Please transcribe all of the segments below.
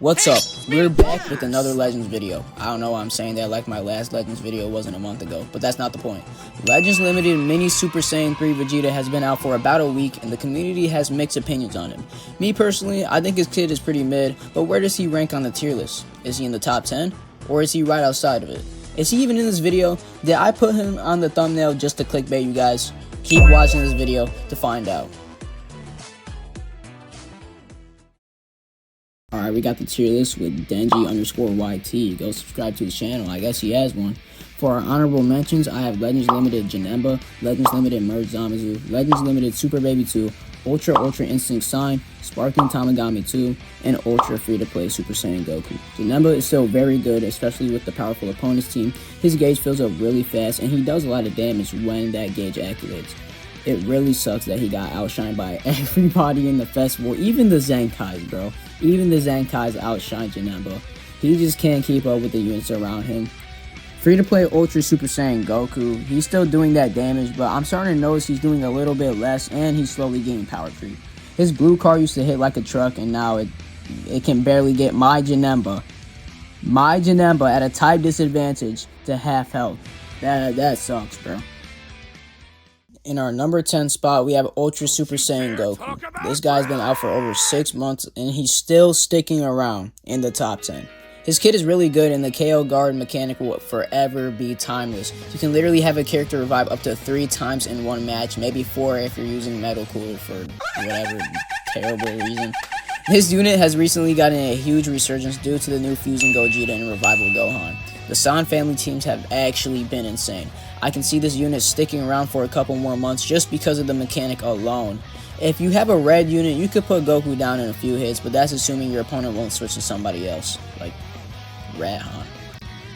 What's up? We're back with another Legends video. I don't know why I'm saying that like my last Legends video wasn't a month ago, but that's not the point. Legends Limited Mini Super Saiyan 3 Vegeta has been out for about a week and the community has mixed opinions on him. Me personally, I think his kid is pretty mid, but where does he rank on the tier list? Is he in the top 10? Or is he right outside of it? Is he even in this video? Did I put him on the thumbnail just to clickbait you guys? Keep watching this video to find out. Alright, we got the tier list with Denji_YT. Go subscribe to his channel. I guess he has one. For our honorable mentions, I have Legends Limited Janemba, Legends Limited Merge Zamasu, Legends Limited Super Baby 2, Ultra Instinct Sign, Sparking Tamagami 2, and Ultra Free-to-Play Super Saiyan Goku. Janemba is still very good, especially with the powerful opponent's team. His gauge fills up really fast, and he does a lot of damage when that gauge activates. It really sucks that he got outshined by everybody in the festival, even the Zenkais, bro. Even the Zenkais outshined Janemba. He just can't keep up with the units around him. Free-to-play Ultra Super Saiyan Goku, he's still doing that damage, but I'm starting to notice he's doing a little bit less, and he's slowly getting power creep. His blue car used to hit like a truck, and now it can barely get my Janemba at a type disadvantage to half health. That sucks, bro. In our number 10 spot, we have Ultra Super Saiyan Goku. This guy's been out for over 6 months, and he's still sticking around in the top 10. His kit is really good, and the KO guard mechanic will forever be timeless. You can literally have a character revive up to 3 times in one match, maybe 4 if you're using Metal Cooler for whatever terrible reason. This unit has recently gotten a huge resurgence due to the new Fusion Gogeta and Revival Gohan. The San family teams have actually been insane. I can see this unit sticking around for a couple more months just because of the mechanic alone. If you have a red unit, you could put Goku down in a few hits, but that's assuming your opponent won't switch to somebody else, like Radhan.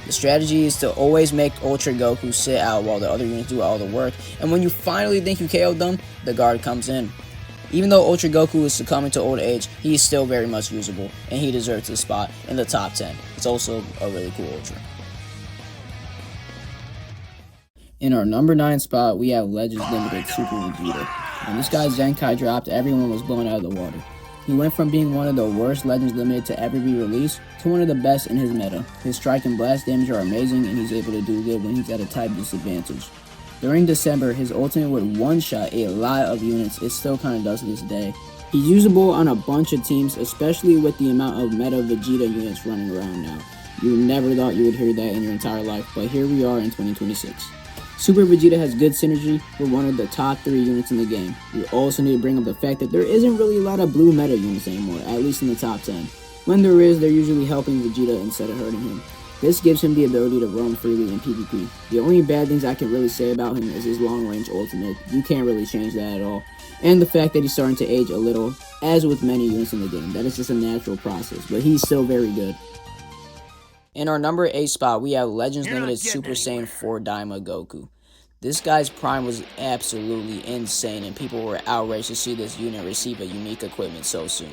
The strategy is to always make Ultra Goku sit out while the other units do all the work, and when you finally think you KO'd them, the guard comes in. Even though Ultra Goku is succumbing to old age, he is still very much usable, and he deserves a spot in the top 10. It's also a really cool Ultra. In our number 9 spot, we have Legends Limited Super Vegeta. When this guy's Zenkai dropped, everyone was blown out of the water. He went from being one of the worst Legends Limited to ever be released to one of the best in his meta. His strike and blast damage are amazing, and he's able to do good when he's at a type disadvantage. During December, his ultimate would one-shot a lot of units. It still kind of does to this day. He's usable on a bunch of teams, especially with the amount of meta Vegeta units running around now. You never thought you would hear that in your entire life, but here we are in 2026. Super Vegeta has good synergy with one of the top 3 units in the game. We also need to bring up the fact that there isn't really a lot of blue meta units anymore, at least in the top 10. When there is, they're usually helping Vegeta instead of hurting him. This gives him the ability to roam freely in PvP. The only bad things I can really say about him is his long range ultimate. You can't really change that at all. And the fact that he's starting to age a little, as with many units in the game. That is just a natural process, but he's still very good. In our number 8 spot, we have Legends Limited Super Saiyan 4 Daima Goku. This guy's prime was absolutely insane, and people were outraged to see this unit receive a unique equipment so soon.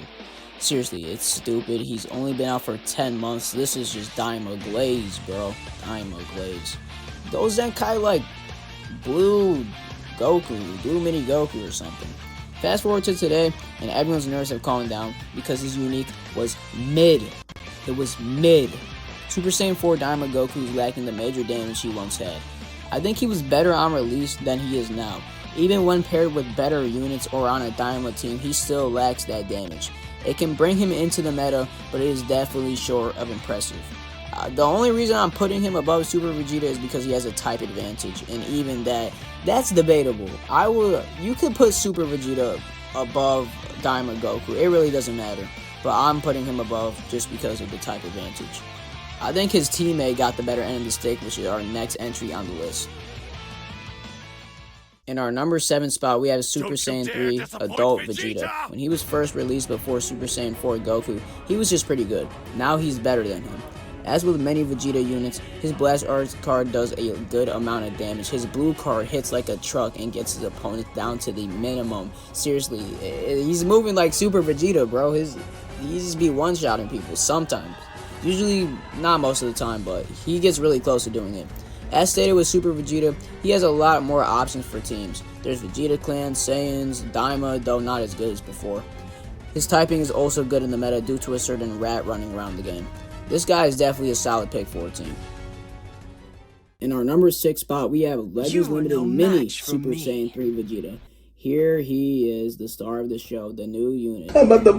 Seriously, it's stupid. He's only been out for 10 months. This is just Daima Glaze, bro. Daima Glaze. Those Zenkai like Blue Goku, Blue Mini Goku or something. Fast forward to today, and everyone's nerves have calmed down because his unique was mid. It was mid. Super Saiyan 4 Daima Goku is lacking the major damage he once had. I think he was better on release than he is now. Even when paired with better units or on a Daima team, he still lacks that damage. It can bring him into the meta, but it is definitely short of impressive. The only reason I'm putting him above Super Vegeta is because he has a type advantage, and even that's debatable. You could put Super Vegeta above Daima Goku. It really doesn't matter, but I'm putting him above just because of the type advantage. I think his teammate got the better end of the stick, which is our next entry on the list. In our number 7 spot, we have Super Saiyan 3 Adult Vegeta. When he was first released before Super Saiyan 4 Goku, he was just pretty good. Now he's better than him. As with many Vegeta units, his Blast Arts card does a good amount of damage. His blue card hits like a truck and gets his opponent down to the minimum. Seriously, he's moving like Super Vegeta, bro. He just be one-shotting people sometimes. Usually not most of the time, but he gets really close to doing it. As stated with Super Vegeta, he has a lot more options for teams. There's Vegeta Clan, Saiyans, Daima, though not as good as before. His typing is also good in the meta due to a certain rat running around the game. This guy is definitely a solid pick for a team. In our number 6 spot, we have Legends Limited Mini Super Saiyan 3 Vegeta. Here he is, the star of the show, the new unit.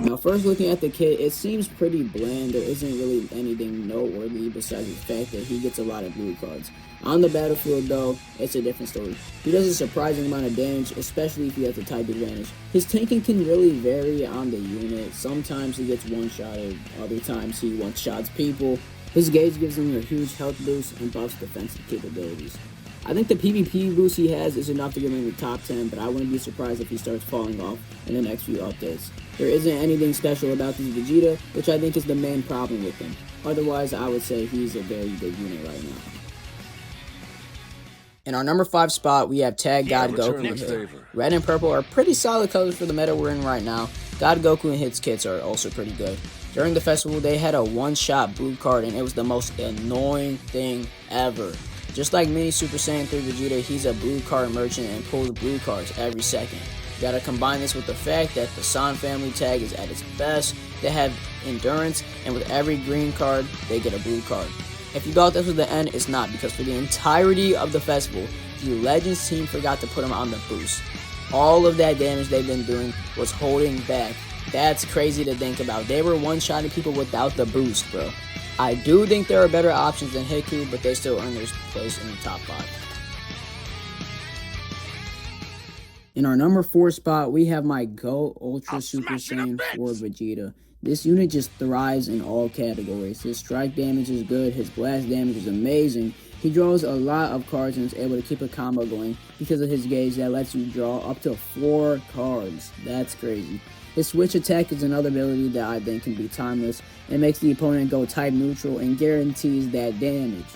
Now, first looking at the kit, it seems pretty bland. There isn't really anything noteworthy besides the fact that he gets a lot of blue cards. On the battlefield, though, it's a different story. He does a surprising amount of damage, especially if he has the type advantage. His tanking can really vary on the unit. Sometimes he gets one-shotted, other times he one-shots people. His gauge gives him a huge health boost and buffs defensive capabilities. I think the PvP boost he has is enough to get him in the top 10, but I wouldn't be surprised if he starts falling off in the next few updates. There isn't anything special about this Vegeta, which I think is the main problem with him. Otherwise, I would say he's a very good unit right now. In our number 5 spot, we have Tag God Goku here. Red and purple are pretty solid colors for the meta we're in right now. God Goku and his kits are also pretty good. During the festival, they had a one-shot blue card, and it was the most annoying thing ever. Just like Mini Super Saiyan 3 Vegeta, he's a blue card merchant and pulls blue cards every second. You gotta combine this with the fact that the San family tag is at its best. They have endurance, and with every green card, they get a blue card. If you thought this was the end, it's not, because for the entirety of the festival, the Legends team forgot to put him on the boost. All of that damage they've been doing was holding back. That's crazy to think about. They were one-shotting people without the boost, bro. I do think there are better options than Hiku, but they still earn their place in the top 5. In our number 4 spot, we have my Go Ultra Super Saiyan 4 Vegeta. This unit just thrives in all categories. His strike damage is good, his blast damage is amazing. He draws a lot of cards and is able to keep a combo going because of his gauge that lets you draw up to 4 cards. That's crazy. His switch attack is another ability that I think can be timeless and makes the opponent go type neutral and guarantees that damage.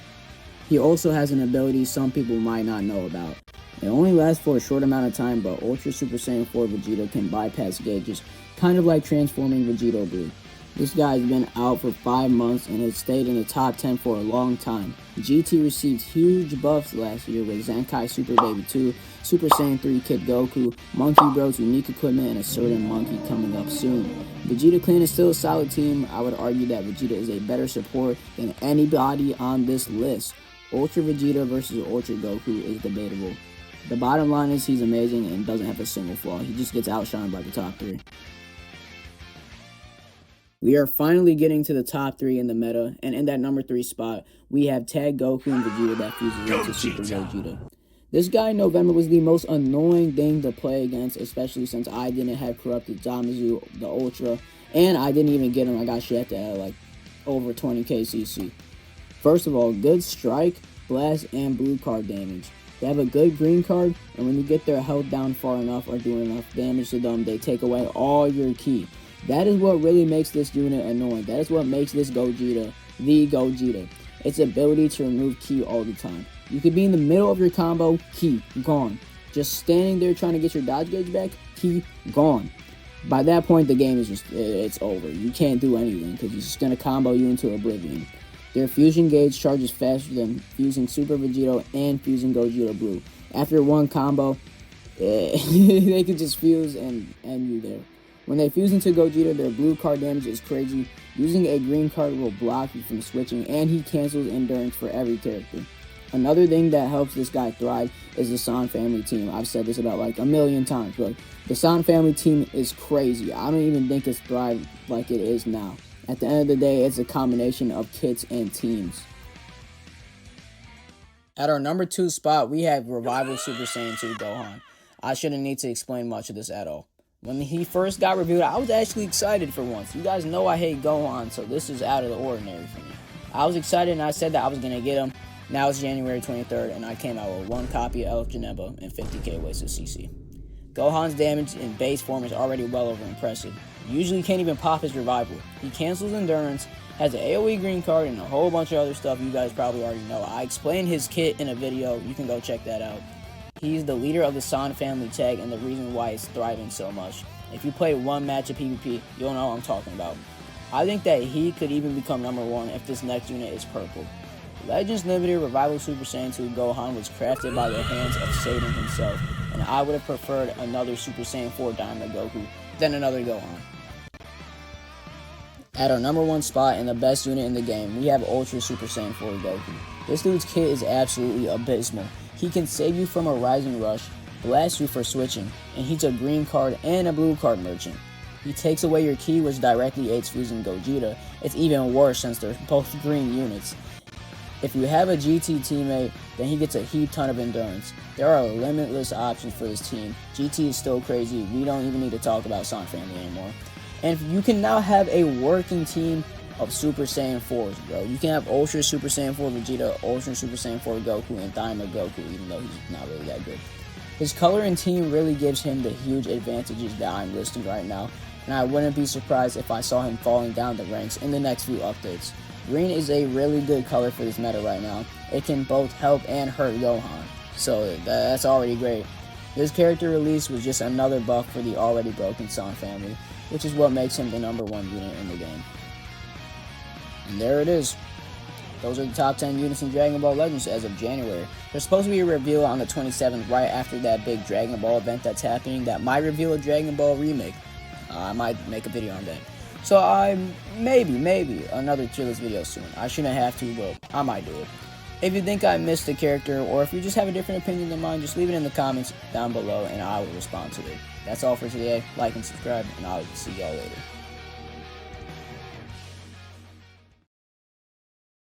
He also has an ability some people might not know about. It only lasts for a short amount of time, but Ultra Super Saiyan 4 Vegeta can bypass gauges, kind of like transforming Vegito Blue. This guy's been out for 5 months and has stayed in the top 10 for a long time. GT received huge buffs last year with Zenkai Super Baby 2, Super Saiyan 3 Kid Goku, Monkey Bro's unique equipment, and a certain monkey coming up soon. Vegeta Clan is still a solid team. I would argue that Vegeta is a better support than anybody on this list. Ultra Vegeta versus Ultra Goku is debatable. The bottom line is he's amazing and doesn't have a single flaw. He just gets outshined by the top 3. We are finally getting to the top 3 in the meta, and in that number 3 spot, we have Tag Goku and Vegeta that fuses into Super Gogeta. This guy in November was the most annoying thing to play against, especially since I didn't have Corrupted Zamasu, the Ultra, and I didn't even get him. I got shit at like over 20k CC. First of all, good strike, blast, and blue card damage. They have a good green card, and when you get their health down far enough or doing enough damage to them, they take away all your ki. That is what really makes this unit annoying. That is what makes this Gogeta the Gogeta. Its ability to remove ki all the time. You could be in the middle of your combo, ki gone. Just standing there trying to get your dodge gauge back, ki gone. By that point, the game is just, it's over. You can't do anything because he's just going to combo you into oblivion. Their fusion gauge charges faster than fusing Super Vegito and fusing Gogeta Blue. After one combo, they could just fuse and end you there. When they fuse into Gogeta, their blue card damage is crazy. Using a green card will block you from switching, and he cancels endurance for every character. Another thing that helps this guy thrive is the San family team. I've said this about like a million times, but the San family team is crazy. I don't even think it's thrived like it is now. At the end of the day, it's a combination of kits and teams. At our number 2 spot, we have Revival Super Saiyan 2 Gohan. I shouldn't need to explain much of this at all. When he first got reviewed, I was actually excited for once. You guys know I hate Gohan, so this is out of the ordinary for me. I was excited and I said that I was going to get him. Now it's January 23rd and I came out with 1 copy of Elf Janemba and 50k wasted CC. Gohan's damage in base form is already well over impressive. You usually can't even pop his revival. He cancels endurance, has an AoE green card, and a whole bunch of other stuff you guys probably already know. I explained his kit in a video. You can go check that out. He's the leader of the San family tag and the reason why it's thriving so much. If you play one match of PvP, you'll know what I'm talking about. I think that he could even become number 1 if this next unit is purple. Legends Limited Revival Super Saiyan 2 Gohan was crafted by the hands of Satan himself, and I would have preferred another Super Saiyan 4 Diamond Goku than another Gohan. At our number 1 spot and the best unit in the game, we have Ultra Super Saiyan 4 Goku. This dude's kit is absolutely abysmal. He can save you from a Rising Rush, blast you for switching, and he's a green card and a blue card merchant. He takes away your ki, which directly aids fusing Gogeta. It's even worse since they're both green units. If you have a GT teammate, then he gets a heap ton of endurance. There are limitless options for this team. GT is still crazy. We don't even need to talk about Son Family anymore. And you can now have a working team of Super Saiyan 4s, bro. You can have Ultra Super Saiyan 4 Vegeta, Ultra Super Saiyan 4 Goku, and Daima Goku, even though he's not really that good. His color and team really gives him the huge advantages that I'm listing right now, and I wouldn't be surprised if I saw him falling down the ranks in the next few updates. Green is a really good color for this meta right now. It can both help and hurt Gohan, so that's already great. This character release was just another buff for the already broken Son family, which is what makes him the number 1 unit in the game. And there it is. Those are the top 10 units in Dragon Ball Legends as of January. There's supposed to be a reveal on the 27th, right after that big Dragon Ball event that's happening, that might reveal a Dragon Ball remake. I might make a video on that. So maybe another tier list video soon. I shouldn't have to, but I might do it. If you think I missed a character, or if you just have a different opinion than mine, just leave it in the comments down below and I will respond to it. That's all for today. Like and subscribe, and I'll see y'all later.